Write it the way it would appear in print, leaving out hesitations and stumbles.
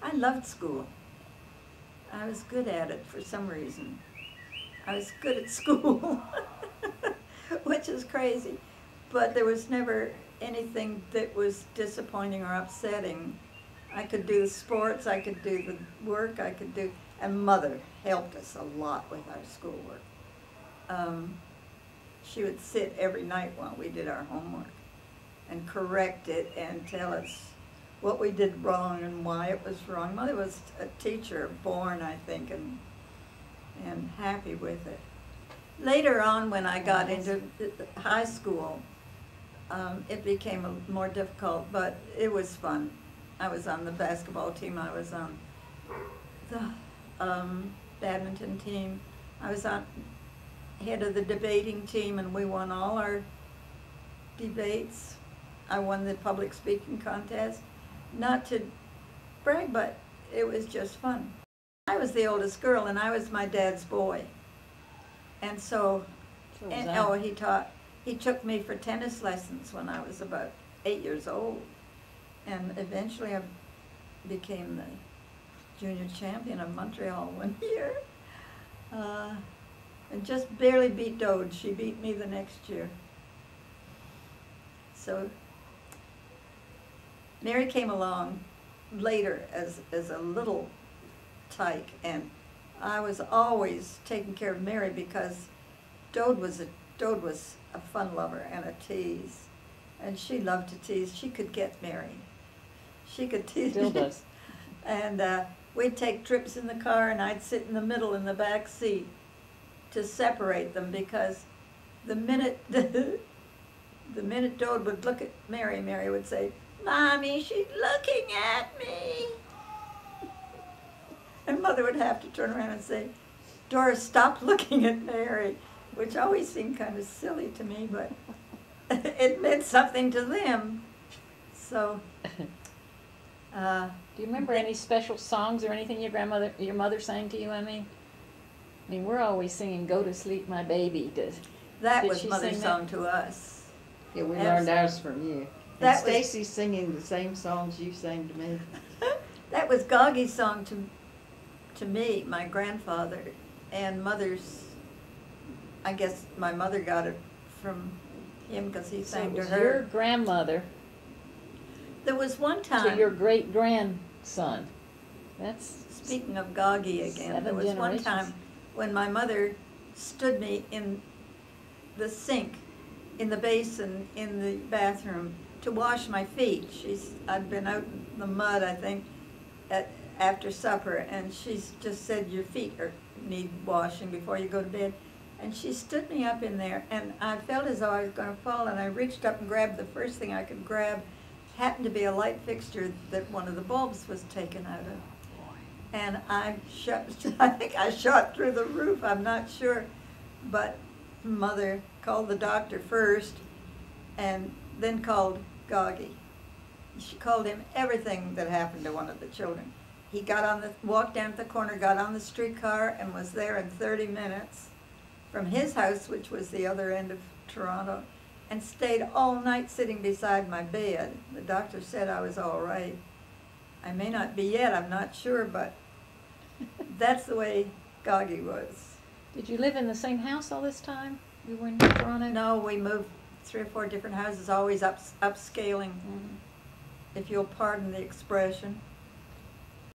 I loved school. I was good at it for some reason. I was good at school, which is crazy. But there was never anything that was disappointing or upsetting. I could do the sports, I could do the work, and Mother helped us a lot with our schoolwork. She would sit every night while we did our homework and correct it and tell us what we did wrong and why it was wrong. Mother was a teacher born, I think, and happy with it. Later on, when I got into high school, it became more difficult, but it was fun. I was on the basketball team. I was on the badminton team. I was on head of the debating team, and we won all our debates. I won the public speaking contest. Not to brag, but it was just fun. I was the oldest girl, and I was my dad's boy. And so, he took me for tennis lessons when I was about 8 years old. And eventually I became the junior champion of Montreal one year. And just barely beat Dode. She beat me the next year. So Mary came along later as a little tyke, and I was always taking care of Mary because Dode was a fun lover and a tease, and she loved to tease. She could get Mary. She could tease. Still does. And we'd take trips in the car, and I'd sit in the middle in the back seat to separate them, because the minute Dode would look at Mary, Mary would say, "Mommy, she's looking at me." And Mother would have to turn around and say, "Doris, stop looking at Mary," which always seemed kind of silly to me, but it meant something to them. So, do you remember any special songs or anything your mother sang to you, Emmy? I mean, we're always singing "Go to Sleep, My Baby." That was Mother's song to us. Yeah, we learned ours from you. And Stacy's singing the same songs you sang to me. That was Goggy's song to me, my grandfather, and Mother's. I guess my mother got it from him because he sang to her. Your grandmother. There was one time. To your great grandson. That's speaking of Goggy again. There was one time when my mother stood me in the sink, in the basin, in the bathroom to wash my feet. I'd been out in the mud, I think, after supper, and she just said, "Your feet need washing before you go to bed." And she stood me up in there, and I felt as though I was going to fall, and I reached up and grabbed the first thing I could grab. Happened to be a light fixture that one of the bulbs was taken out of. And I think I shot through the roof, I'm not sure. But Mother called the doctor first, and then called Goggy. She called him everything that happened to one of the children. He walked down to the corner, got on the streetcar, and was there in 30 minutes from his house, which was the other end of Toronto, and stayed all night sitting beside my bed. The doctor said I was all right. I may not be yet, I'm not sure, but that's the way Goggy was. Did you live in the same house all this time? You were in Toronto? No, we moved 3 or 4 different houses, always upscaling, if you'll pardon the expression.